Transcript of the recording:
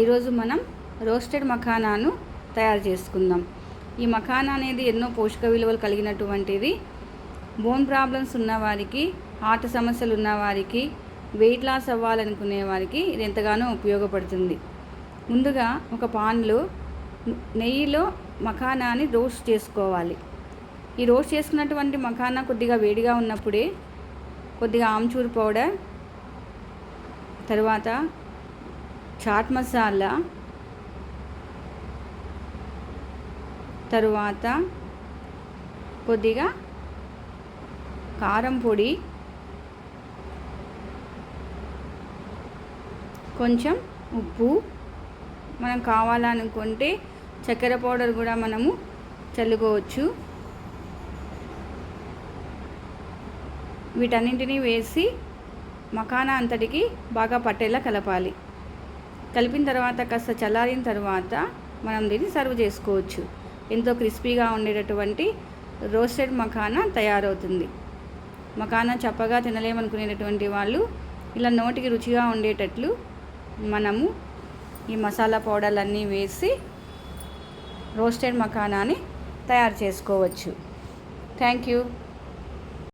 ఈరోజు మనం రోస్టెడ్ మఖానాను తయారు చేసుకుందాం. ఈ మఖానా అనేది ఎన్నో పోషక విలువలు కలిగినటువంటిది. బోన్ ప్రాబ్లమ్స్ ఉన్నవారికి, హార్ట్ సమస్యలు ఉన్నవారికి, వెయిట్ లాస్ అవ్వాలనుకునే వారికి ఇది ఎంతగానో ఉపయోగపడుతుంది. ముందుగా ఒక పాన్లో నెయ్యిలో మఖానాని రోస్ట్ చేసుకోవాలి. ఈ రోస్ట్ చేసుకున్నటువంటి మఖానా కొద్దిగా వేడిగా ఉన్నప్పుడే కొద్దిగా ఆమ్చూర్ పౌడర్, తర్వాత చాట్ మసాలా, తరువాత కొద్దిగా కారం పొడి, కొంచెం ఉప్పు, మనం కావాలనుకుంటే చక్కెర పౌడర్ కూడా మనము చల్లుకోవచ్చు. వీటన్నింటినీ వేసి మఖానా అంతటికి బాగా పట్టేలా కలపాలి. కలిపిన తర్వాత కాస్త చల్లారిన తర్వాత మనం దీన్ని సర్వ్ చేసుకోవచ్చు. ఎంతో క్రిస్పీగా ఉండేటటువంటి రోస్టెడ్ మఖానా తయారవుతుంది. మఖానా చప్పగా తినలేమనుకునేటటువంటి వాళ్ళు ఇలా నోటికి రుచిగా ఉండేటట్లు మనము ఈ మసాలా పౌడర్లన్నీ వేసి రోస్టెడ్ మఖానాని తయారు చేసుకోవచ్చు. Thank you.